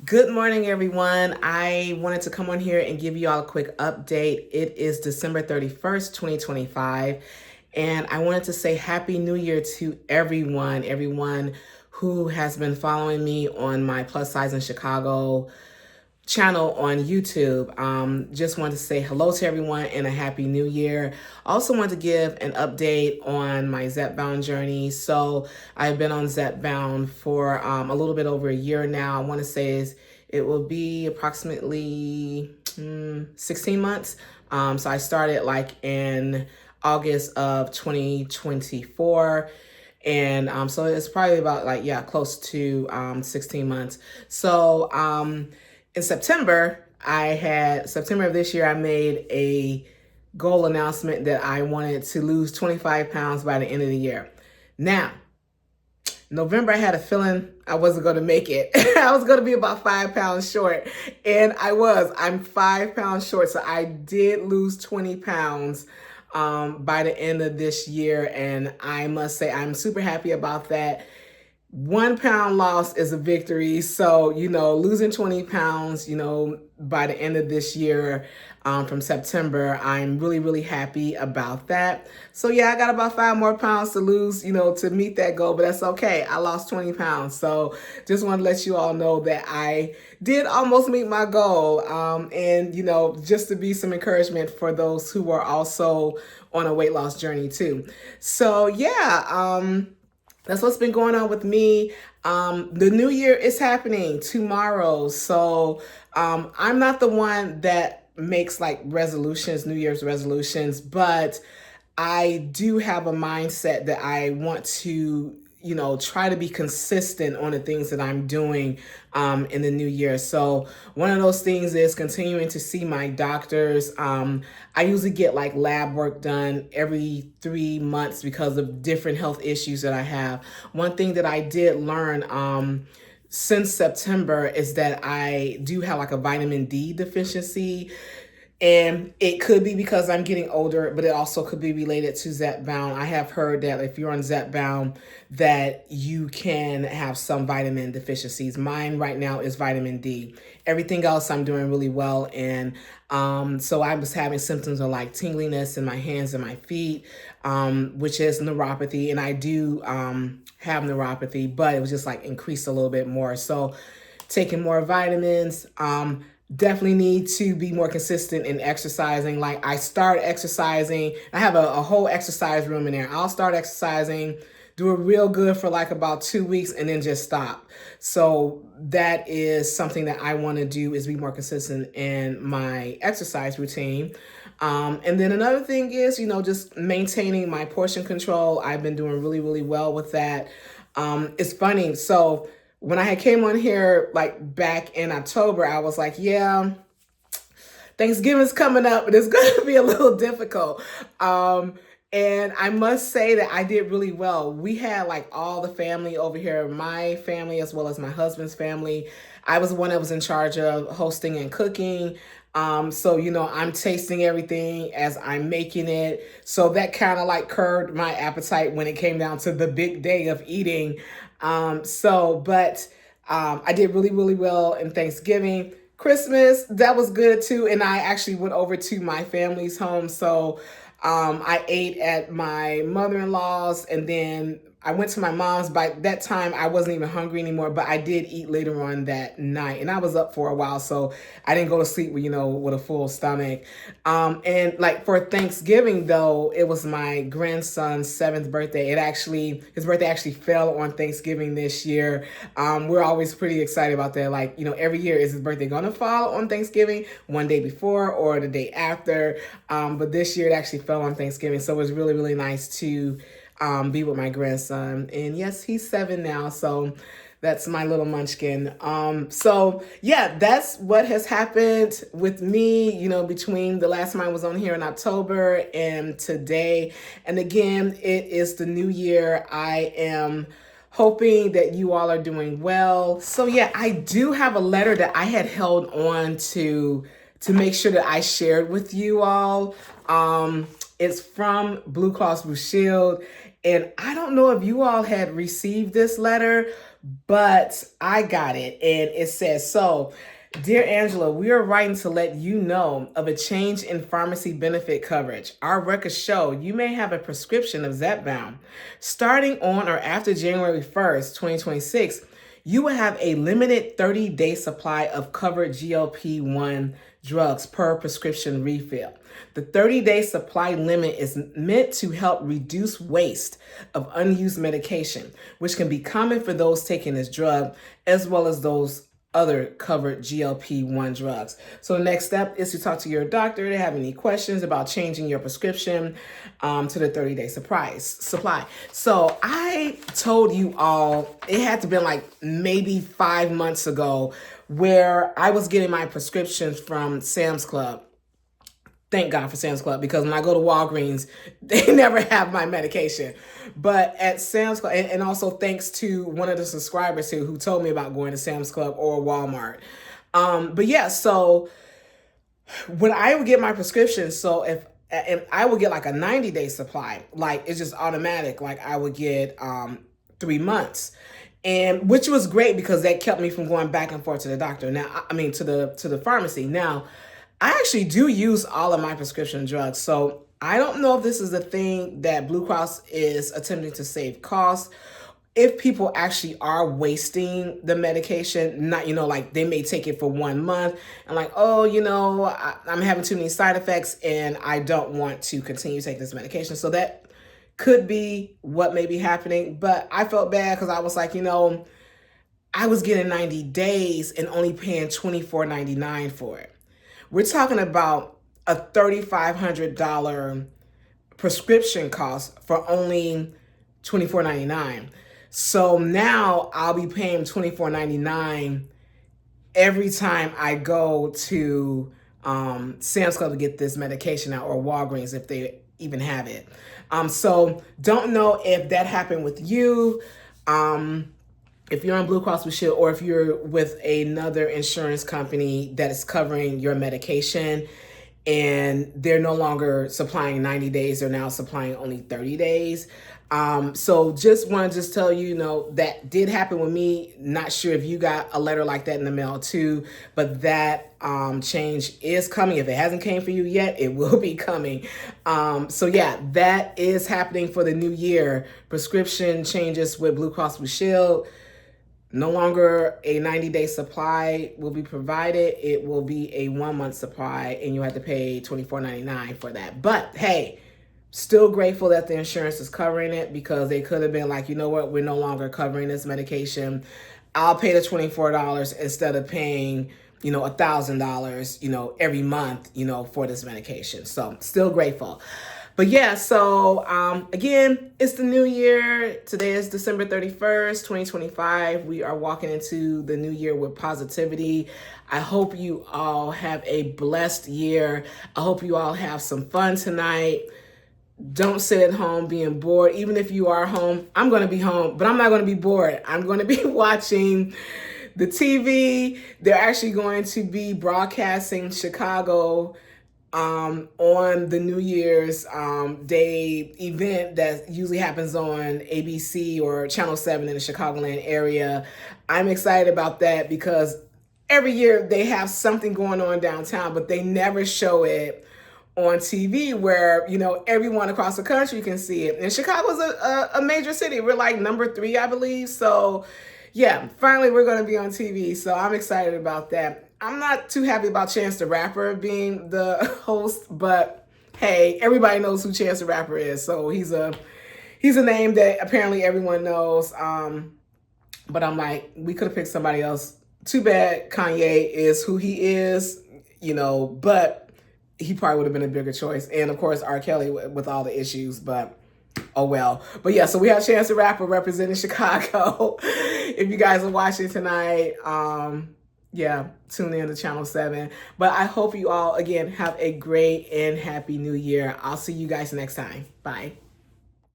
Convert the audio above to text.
Good morning, everyone. I wanted to come on here and give you all a quick update. It is December 31st, 2025, and I wanted to say Happy New Year to everyone who has been following me on my Plus Size in Chicago channel on YouTube. Just wanted to say hello to everyone and a happy new year. Also wanted to give an update on my Zepbound journey. So I've been on Zepbound for a little bit over a year now. I want to say it will be approximately 16 months. So I started like in August of 2024. And so it's probably about close to 16 months. So in September of this year, I made a goal announcement that I wanted to lose 25 pounds by the end of the year. Now, November, I had a feeling I wasn't going to make it. I was going to be about 5 pounds short. And I was. I'm 5 pounds short. So I did lose 20 pounds by the end of this year. And I must say, I'm super happy about that. 1 pound loss is a victory. So, losing 20 pounds, by the end of this year, from September, I'm really, really happy about that. So yeah, I got about 5 more pounds to lose, to meet that goal, but that's okay. I lost 20 pounds. So just want to let you all know that I did almost meet my goal. And, just to be some encouragement for those who are also on a weight loss journey too. So yeah, that's what's been going on with me. The new year is happening tomorrow. So I'm not the one that makes like resolutions, New Year's resolutions, but I do have a mindset that I want to, try to be consistent on the things that I'm doing in the new year. So one of those things is continuing to see my doctors. I usually get like lab work done every 3 months because of different health issues that I have. One thing that I did learn since September is that I do have like a vitamin D deficiency. And it could be because I'm getting older, but it also could be related to Zepbound. I have heard that if you're on Zepbound, that you can have some vitamin deficiencies. Mine right now is vitamin D. Everything else I'm doing really well. And so I was having symptoms of like tingliness in my hands and my feet, which is neuropathy. And I do have neuropathy, but it was just like increased a little bit more. So taking more vitamins, definitely need to be more consistent in exercising. Like I start exercising, I have a whole exercise room in there. I'll start exercising, do it real good for like about 2 weeks and then just stop. So that is something that I want to do, is be more consistent in my exercise routine. And then another thing is, just maintaining my portion control. I've been doing really, really well with that. It's funny. So when I had came on here like back in October, I was like, yeah, Thanksgiving's coming up, but it's going to be a little difficult. And I must say that I did really well. We had like all the family over here, my family as well as my husband's family. I was the one that was in charge of hosting and cooking. So, I'm tasting everything as I'm making it. So that kind of like curbed my appetite when it came down to the big day of eating. But I did really, really well in Thanksgiving. Christmas, that was good too. And I actually went over to my family's home. So I ate at my mother-in-law's, and then I went to my mom's. By that time, I wasn't even hungry anymore, but I did eat later on that night. And I was up for a while, so I didn't go to sleep with, with a full stomach. And like for Thanksgiving, though, it was my grandson's 7th birthday. His birthday actually fell on Thanksgiving this year. We're always pretty excited about that. Like, every year, is his birthday going to fall on Thanksgiving, one day before or the day after? But this year, it actually fell on Thanksgiving. So it was really, really nice to be with my grandson. And yes, he's 7 now. So that's my little munchkin. So yeah, that's what has happened with me, between the last time I was on here in October and today. And again, it is the new year. I am hoping that you all are doing well. So yeah, I do have a letter that I had held on to make sure that I shared with you all. It's from Blue Cross Blue Shield. And I don't know if you all had received this letter, but I got it. And it says, so, Dear Angela, we are writing to let you know of a change in pharmacy benefit coverage. Our records show you may have a prescription of Zepbound. Starting on or after January 1st, 2026, you will have a limited 30-day supply of covered GLP-1 drugs per prescription refill. The 30-day supply limit is meant to help reduce waste of unused medication, which can be common for those taking this drug, as well as those other covered GLP-1 drugs. So the next step is to talk to your doctor to have any questions about changing your prescription to the 30-day supply. So I told you all, it had to been like maybe 5 months ago, where I was getting my prescriptions from Sam's Club. Thank God for Sam's Club, because when I go to Walgreens, they never have my medication. But at Sam's Club, and also thanks to one of the subscribers who told me about going to Sam's Club or Walmart. But yeah, so when I would get my prescription, so if I would get like a 90-day supply, like it's just automatic, like I would get 3 months. And which was great because that kept me from going back and forth to the doctor. Now, I mean, to the pharmacy. Now, I actually do use all of my prescription drugs. So I don't know if this is a thing that Blue Cross is attempting to save costs. If people actually are wasting the medication, not, like they may take it for 1 month and like, oh, I'm having too many side effects and I don't want to continue taking this medication. So that could be what may be happening. But I felt bad because I was like, I was getting 90 days and only paying $24.99 for it. We're talking about a $3,500 prescription cost for only $24.99. So now I'll be paying $24.99 every time I go to Sam's Club to get this medication out, or Walgreens if they even have it. So don't know if that happened with you. If you're on Blue Cross Blue Shield, or if you're with another insurance company that is covering your medication and they're no longer supplying 90 days, they're now supplying only 30 days. So just want to tell you, that did happen with me. Not sure if you got a letter like that in the mail too, but that change is coming. If it hasn't came for you yet, it will be coming. So yeah, that is happening for the new year. Prescription changes with Blue Cross Blue Shield. No longer a 90-day supply will be provided. It will be a 1 month supply, and you have to pay $24.99 for that. But hey, still grateful that the insurance is covering it, because they could have been like, you know what, we're no longer covering this medication. I'll pay the $24 instead of paying, $1,000, every month, for this medication. So still grateful. But yeah, so again, it's the new year. Today is December 31st, 2025. We are walking into the new year with positivity. I hope you all have a blessed year. I hope you all have some fun tonight. Don't sit at home being bored. Even if you are home, I'm going to be home, but I'm not going to be bored. I'm going to be watching the TV. They're actually going to be broadcasting Chicago on the New Year's Day event that usually happens on ABC or Channel 7 in the Chicagoland area. I'm excited about that because every year they have something going on downtown, but they never show it on TV where, everyone across the country can see it. And Chicago's a major city. We're like number 3, I believe. So yeah, finally we're going to be on TV. So I'm excited about that. I'm not too happy about Chance the Rapper being the host, but hey, everybody knows who Chance the Rapper is. So he's a name that apparently everyone knows. But I'm like, we could have picked somebody else. Too bad Kanye is who he is, but he probably would have been a bigger choice. And of course, R. Kelly with all the issues, but oh well. But yeah, so we have Chance the Rapper representing Chicago. If you guys are watching tonight, yeah, tune in to Channel 7. But I hope you all, again, have a great and happy new year. I'll see you guys next time. Bye.